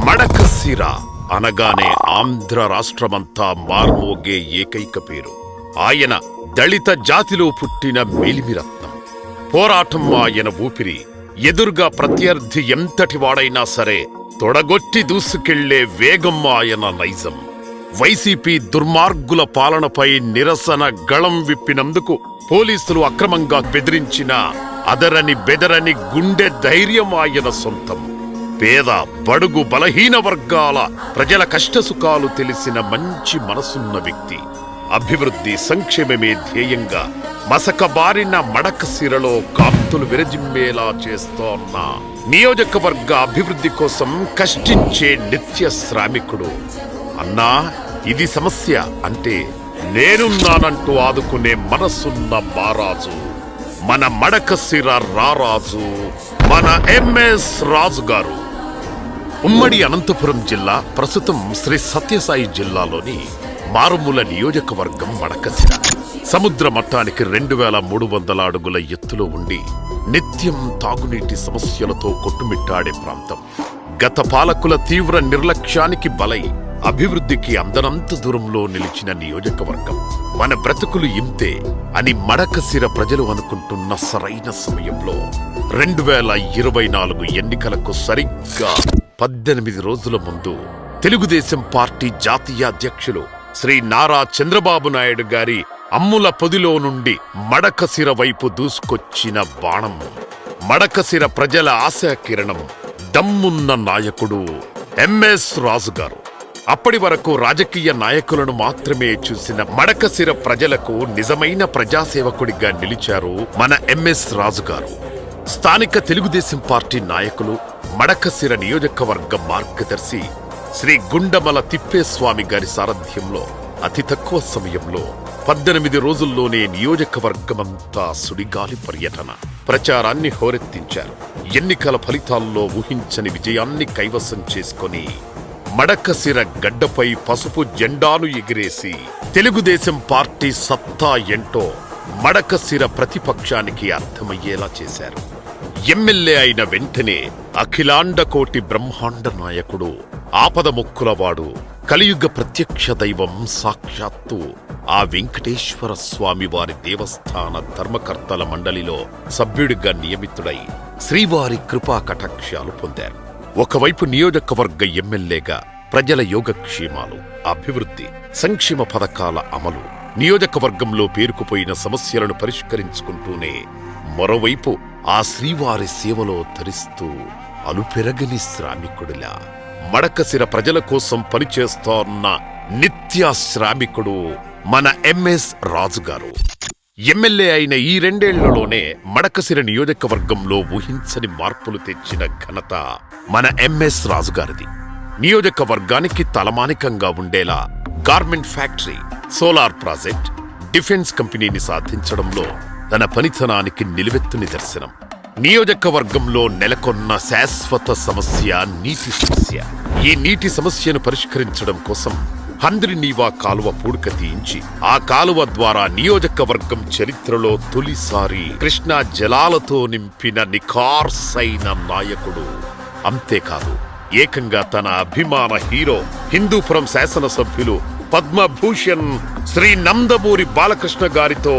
మడకశిర అనగానే ఆంధ్ర రాష్ట్రమంతా మార్మోగే ఏకైక పేరు. ఆయన దళిత జాతిలో పుట్టిన మేలిమిరత్నం. పోరాటం ఆయన ఊపిరి. ఎదురుగా ప్రత్యర్థి ఎంతటి వాడైనా సరే తొడగొట్టి దూసుకెళ్లే వేగం ఆయన నైజం. వైసీపీ దుర్మార్గుల పాలనపై నిరసన గళం విప్పినందుకు పోలీసులు అక్రమంగా బెదిరించిన అదరని బెదరని గుండె ధైర్యం ఆయన సొంతం. పేద బడుగు బలహీన వర్గాల ప్రజల కష్టసుఖాలు తెలిసిన మంచి మనసున్న వ్యక్తి. అభివృద్ధి సంక్షేమమే ధ్యేయంగా మసకబారిన మడకశిరలో కాంతులు విరజిమ్మేలా చేస్తోన్న నియోజకవర్గ అభివృద్ధి కోసం కష్టించే నిత్య శ్రామికుడు. అన్నా, ఇది సమస్య అంటే నేనున్నానంటూ ఆదుకునే మనసున్న మారాజు, మన మడకశిర రారాజు, మన ఎంఎస్ రాజు గారు. ఉమ్మడి అనంతపురం జిల్లా, ప్రస్తుతం శ్రీ సత్యసాయి జిల్లాలోని మారుమూల నియోజకవర్గం మడకశిర. సముద్ర మట్టానికి 2300 అడుగుల ఎత్తులో ఉండి నిత్యం తాగునీటి సమస్యలతో కొట్టుమిట్టాడే ప్రాంతం. గత పాలకుల తీవ్ర నిర్లక్ష్యానికి బలై అభివృద్ధికి అందనంత దూరంలో నిలిచిన నియోజకవర్గం. మన బ్రతుకులు ఇంతే అని మడకశిర ప్రజలు అనుకుంటున్న సరైన సమయంలో 2024 ఎన్నికలకు సరిగ్గా 18 రోజుల ముందు తెలుగుదేశం పార్టీ జాతీయ అధ్యక్షులు శ్రీ నారా చంద్రబాబు నాయుడు గారి అమ్ముల పొదిలో నుండి మడకశిర వైపు దూసుకొచ్చిన బాణం. మడకశిర ప్రజల ఆశాకిరణం, దమ్మున్న నాయకుడు ఎంఎస్ రాజు గారు. అప్పటి వరకు రాజకీయ నాయకులను మాత్రమే చూసిన మడకశిర ప్రజలకు నిజమైన ప్రజాసేవకుడిగా నిలిచారు మన ఎంఎస్ రాజు గారు. స్థానిక తెలుగుదేశం పార్టీ నాయకులు, మడకశిర నియోజకవర్గ మార్గదర్శి శ్రీ గుండమల తిప్పేస్వామి గారి సారథ్యంలో అతి తక్కువ సమయంలో 18 రోజుల్లోనే నియోజకవర్గమంతా సుడిగాలి పర్యటన, ప్రచారాన్ని హోరెత్తించారు. ఎన్నికల ఫలితాల్లో ఊహించని విజయాన్ని కైవసం చేసుకొని మడకశిర గడ్డపై పసుపు జెండాను ఎగిరేసి తెలుగుదేశం పార్టీ సత్తా ఏంటో మడకశిర ప్రతిపక్షానికి అర్థమయ్యేలా చేశారు. ఎమ్మెల్యే అయిన వెంటనే అఖిలాండకోటి బ్రహ్మాండ నాయకుడు, ఆపద మొక్కులవాడు, కలియుగ ప్రత్యక్ష దైవం సాక్షాత్తు ఆ వెంకటేశ్వర స్వామి వారి దేవస్థాన ధర్మకర్తల మండలిలో సభ్యుడిగా నియమితుడై శ్రీవారి కృపా కటాక్షాలు పొందారు. ఒకవైపు నియోజకవర్గ ఎమ్మెల్యేగా ప్రజల యోగక్షేమాలు, అభివృద్ధి, సంక్షేమ పథకాల అమలు, నియోజకవర్గంలో పేరుకుపోయిన సమస్యలను పరిష్కరించుకుంటూనే మరోవైపు ఆ శ్రీవారి సేవలో తరిస్తూ అలుపెరగని శ్రామికుడిలా మడకశిర ప్రజల కోసం పనిచేస్తోన్న నిత్య శ్రామికుడు మన ఎంఎస్ రాజు గారు. ఎమ్మెల్యే అయిన ఈ 2 ఏళ్లలోనే మడకశిర నియోజకవర్గంలో ఊహించని మార్పులు తెచ్చిన ఘనత మన ఎంఎస్ రాజు గారిది. నియోజకవర్గానికి తలమానికంగా ఉండేలా garment factory, solar project, defence కంపెనీని సాధించడంలో తన పనితనానికి నిలువెత్తు నిదర్శనం. నియోజకవర్గంలో నెలకొన్న శాశ్వత సమస్య నీటి సమస్య. ఈ నీటి సమస్యను పరిష్కరించడం కోసం హంద్రినీవా కాలువ పూడిక తీయించి ఆ కాలువ ద్వారా నియోజకవర్గం చరిత్రలో తొలిసారి కృష్ణా జలాలతో నింపిన నిఖార్సైన నాయకుడు. అంతేకాదు, ఏకంగా తన అభిమాన హీరో, హిందూపురం శాసనసభ్యులు పద్మభూషణ్ శ్రీ నందమూరి బాలకృష్ణ గారితో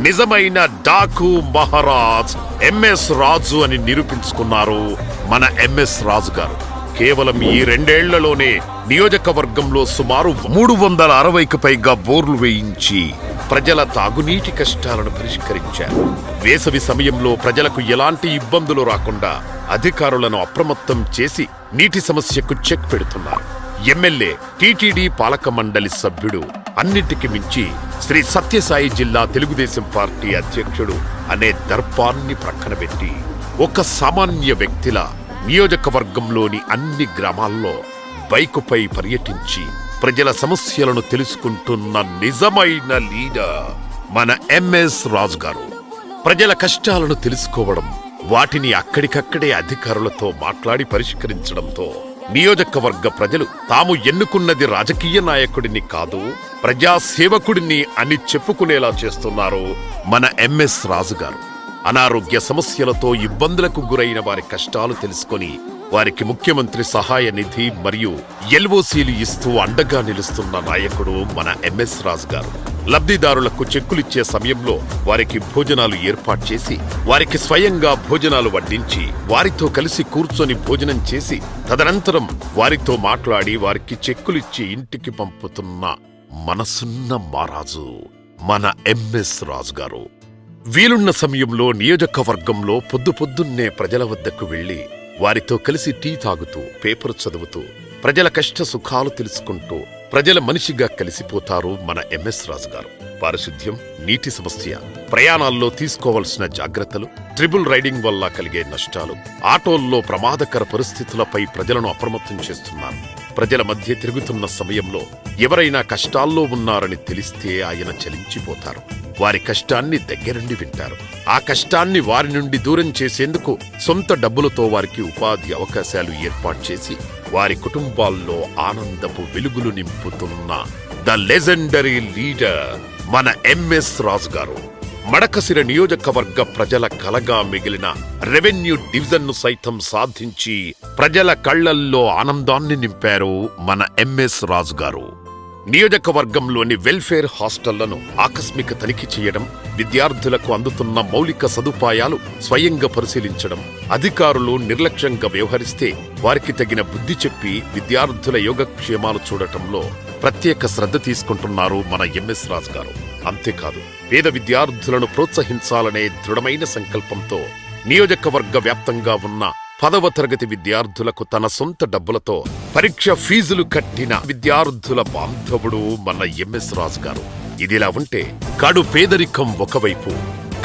నిజమైన డాకు మహారాజ్ ఎంఎస్ రాజు అని నిరూపించుకున్నారు మన ఎంఎస్ రాజు గారు. కేవలం ఈ 2 ఏళ్లలోనే నియోజకవర్గంలో సుమారు 360కి పైగా బోర్లు వేయించి ప్రజల తాగునీటి కష్టాలను పరిష్కరించారు. వేసవి సమయంలో ప్రజలకు ఎలాంటి ఇబ్బందులు రాకుండా అధికారులను అప్రమత్తం చేసి నీటి సమస్యకు చెక్ పెడుతున్నారు. ఎమ్మెల్యే, టీటీడీ పాలక మండలి సభ్యుడు, అన్నింటికి మించి శ్రీ సత్యసాయి జిల్లా తెలుగుదేశం పార్టీ అధ్యక్షుడు అనే దర్పాన్ని ప్రక్కన పెట్టి ఒక సామాన్య వ్యక్తిలా నియోజకవర్గంలోని అన్ని గ్రామాల్లో బైకుపై పర్యటించి ప్రజల సమస్యలను తెలుసుకుంటున్న నిజమైన లీడర్ మన ఎంఎస్ రాజు గారు. ప్రజల కష్టాలను తెలుసుకోవడం, వాటిని అక్కడికక్కడే అధికారులతో మాట్లాడి పరిష్కరించడంతో నియోజకవర్గ ప్రజలు తాము ఎన్నుకున్నది రాజకీయ నాయకుడిని కాదు, ప్రజాసేవకుడిని అని చెప్పుకునేలా చేస్తున్నారు మన ఎంఎస్ రాజు గారు. అనారోగ్య సమస్యలతో ఇబ్బందులకు గురైన వారి కష్టాలు తెలుసుకొని వారికి ముఖ్యమంత్రి సహాయ నిధి మరియు ఎల్ఓసీలు ఇస్తూ అండగా నిలుస్తున్న నాయకుడు మన ఎంఎస్ రాజు గారు. లబ్ధిదారులకు చెక్కులిచ్చే సమయంలో వారికి భోజనాలు ఏర్పాటు చేసి, వారికి స్వయంగా భోజనాలు వడ్డించి, వారితో కలిసి కూర్చొని భోజనం చేసి, తదనంతరం వారితో మాట్లాడి వారికి చెక్కులిచ్చి ఇంటికి పంపుతున్న మనసున్న మహారాజు మన ఎంఎస్ రాజు గారు. వీలున్న సమయంలో నియోజకవర్గంలో పొద్దున్నే ప్రజల వద్దకు వెళ్లి వారితో కలిసి టీ తాగుతూ, పేపర్ చదువుతూ, ప్రజల కష్ట సుఖాలు తెలుసుకుంటూ ప్రజల మనిషిగా కలిసిపోతారు మన ఎంఎస్ రాజు గారు. పారిశుద్ధ్యం, నీటి సమస్య, ప్రయాణాల్లో తీసుకోవలసిన జాగ్రత్తలు, ట్రిపుల్ రైడింగ్ వల్ల కలిగే నష్టాలు, ఆటోల్లో ప్రమాదకర పరిస్థితులపై ప్రజలను అప్రమత్తం చేస్తున్నారు. ప్రజల మధ్య తిరుగుతున్న సమయంలో ఎవరైనా కష్టాల్లో ఉన్నారని తెలిస్తే ఆయన చలించిపోతారు. వారి కష్టాన్ని దగ్గరుండి వింటారు. ఆ కష్టాన్ని వారి నుండి దూరం చేసేందుకు సొంత డబ్బులతో వారికి ఉపాధి అవకాశాలు ఏర్పాటు చేసి వారి కుటుంబాల్లో ఆనందపు వెలుగులు నింపుతున్న ద లెజెండరీ లీడర్ మన ఎంఎస్ రాజు గారు. మడకశిర నియోజకవర్గ ప్రజల కలగా మిగిలిన రెవెన్యూ డివిజన్ను సైతం సాధించి ప్రజల కళ్లల్లో ఆనందాన్ని నింపారు మన ఎంఎస్ రాజు గారు. నియోజకవర్గంలోని వెల్ఫేర్ హాస్టళ్లను ఆకస్మిక తనిఖీ చేయడం, విద్యార్థులకు అందుతున్న మౌలిక సదుపాయాలు స్వయంగా పరిశీలించడం, అధికారులు నిర్లక్ష్యంగా వ్యవహరిస్తే వారికి తగిన బుద్ధి చెప్పి విద్యార్థుల యోగక్షేమాలు చూడటంలో ప్రత్యేక శ్రద్ధ తీసుకుంటున్నారు మన ఎంఎస్ రాజు గారు. అంతేకాదు, పేద విద్యార్థులను ప్రోత్సహించాలనే దృఢమైన సంకల్పంతో నియోజకవర్గ వ్యాప్తంగా ఉన్న 10వ తరగతి విద్యార్థులకు తన సొంత డబ్బులతో పరీక్ష ఫీజులు కట్టిన విద్యార్థుల బాంధవుడు మన ఎంఎస్ రాజు గారు. ఇదిలా ఉంటే కడు పేదరికం ఒకవైపు,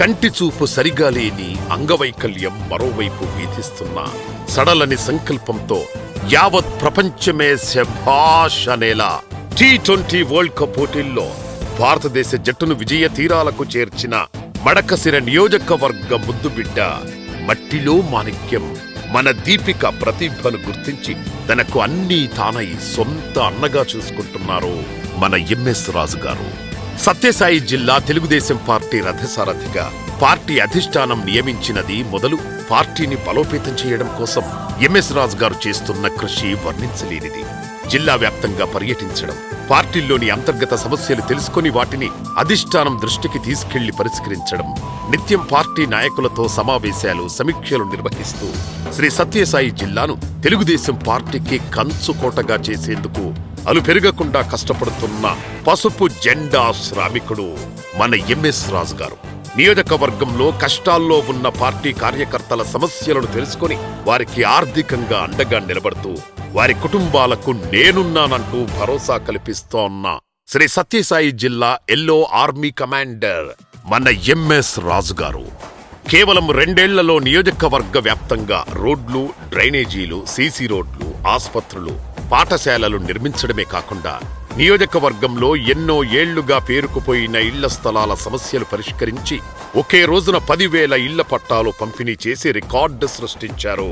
కంటి చూపు సరిగా లేని అంగవైకల్యం మరోవైపు వీధిస్తున్న సడలని సంకల్పంతో యావత్ ప్రపంచమే శభాష్ అనేలా T20 వరల్డ్ కప్ పోటీల్లో భారతదేశ జట్టును విజయ తీరాలకు చేర్చిన మడకశిర నియోజకవర్గ ముద్దుబిడ్డ, మట్టిలో మాణిక్యం మన దీపిక ప్రతిభను గుర్తించి తనకు అన్నీ తానై సొంత అన్నగా చూసుకుంటున్నారు మన ఎంఎస్ రాజు గారు. సత్యసాయి జిల్లా తెలుగుదేశం పార్టీ రథసారథిగా పార్టీ అధిష్టానం నియమించినది మొదలు పార్టీని బలోపేతం చేయడం కోసం ఎంఎస్ రాజు గారు చేస్తున్న కృషి వర్ణించలేనిది. జిల్లా వ్యాప్తంగా పర్యటించడం, పార్టీల్లోని అంతర్గత సమస్యలు తెలుసుకుని వాటిని అధిష్టానం దృష్టికి తీసుకెళ్లి పరిష్కరించడం, నిత్యం పార్టీ నాయకులతో సమావేశాలు, సమీక్షలు నిర్వహిస్తూ శ్రీ సత్యసాయి జిల్లాను తెలుగుదేశం పార్టీకి కంచుకోటగా చేసేందుకు అలుపెరగకుండా కష్టపడుతున్న పసుపు జెండా శ్రామికుడు మన ఎంఎస్ రాజు గారు. నియోజకవర్గంలో కష్టాల్లో ఉన్న పార్టీ కార్యకర్తల సమస్యలను తెలుసుకుని వారికి ఆర్థికంగా అండగా నిలబడుతూ వారి కుటుంబాలకు నేనున్నానంటూ భరోసా కల్పిస్తోన్న శ్రీ సత్యసాయి జిల్లా ఎల్లో ఆర్మీ కమాండర్ మన ఎంఎస్ రాజు గారు. కేవలం 2 ఏళ్లలో నియోజకవర్గ వ్యాప్తంగా రోడ్లు, డ్రైనేజీలు, సీసీ రోడ్లు, ఆస్పత్రులు, పాఠశాలలు నిర్మించడమే కాకుండా నియోజకవర్గంలో ఎన్నో ఏళ్లుగా పేరుకుపోయిన ఇళ్ల స్థలాల సమస్యలు పరిష్కరించి ఒకే రోజున 10,000 ఇళ్ల పట్టాలు పంపిణీ చేసి రికార్డు సృష్టించారు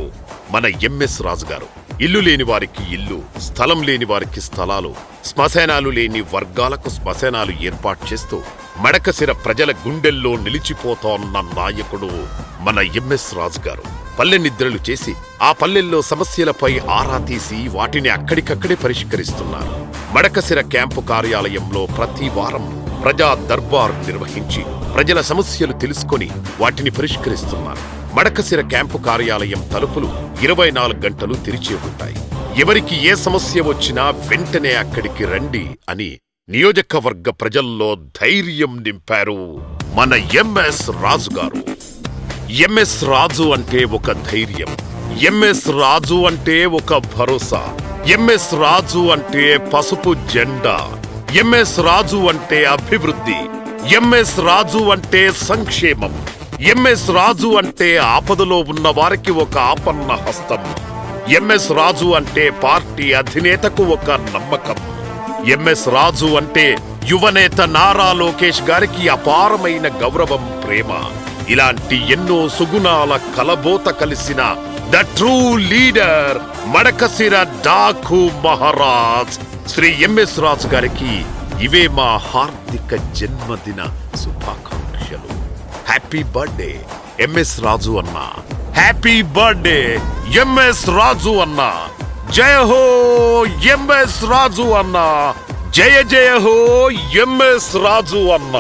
మన ఎంఎస్ రాజు గారు. ఇల్లు లేని వారికి ఇల్లు, స్థలం లేని వారికి స్థలాలు, శ్మశానాలు లేని వర్గాలకు శ్మశానాలు ఏర్పాటు చేస్తూ మడకశిర ప్రజల గుండెల్లో నిలిచిపోతోన్న నాయకుడు మన ఎంఎస్ రాజు గారు. పల్లె నిద్రలు చేసి ఆ పల్లెల్లో సమస్యలపై ఆరా తీసి వాటిని అక్కడికక్కడే పరిష్కరిస్తున్నారు. మడకశిర క్యాంపు కార్యాలయంలో ప్రతి వారం ప్రజా దర్బార్ నిర్వహించి ప్రజల సమస్యలు తెలుసుకొని వాటిని పరిష్కరిస్తున్నారు. మడకశిర క్యాంపు కార్యాలయం తలుపులు 24 గంటలు తెరిచే ఉంటాయి. ఎవరికి ఏ సమస్య వచ్చినా వెంటనే అక్కడికి రండి అని నియోజకవర్గ ప్రజల్లో ధైర్యం నింపారు మన ఎంఎస్ రాజు గారు. ఎంఎస్ రాజు అంటే ఒక ధైర్యం, ఎంఎస్ రాజు అంటే ఒక భరోసా, ఎంఎస్ రాజు అంటే పసుపు జెండా, ఎంఎస్ రాజు అంటే అభివృద్ధి, ఎంఎస్ రాజు అంటే సంక్షేమం, ఎంఎస్ రాజు అంటే ఆపదలో ఉన్న వారికి ఒక ఆపన్న హస్తం, ఎంఎస్ రాజు అంటే పార్టీ అధినేతకు ఒక నమ్మకం, ఎంఎస్ రాజు అంటే యువనేత నారా లోకేష్ గారికి అపారమైన గౌరవం, ప్రేమ. ఇలాంటి ఎన్నో సుగుణాల కలబోత కలిసిన the true leader Madakasira Daku Maharaj Shri MS Raju గారికి ఇవే మా హార్దిక జన్మదిన శుభాకాంక్షలు. హ్యాపీ బర్త్డే ఎంఎస్ రాజు అన్న, హ్యాపీ బర్త్డే ఎంఎస్ రాజు అన్న. జయ హో ఎంఎస్ రాజు అన్న. జయ జయ హో ఎంఎస్ రాజు అన్న.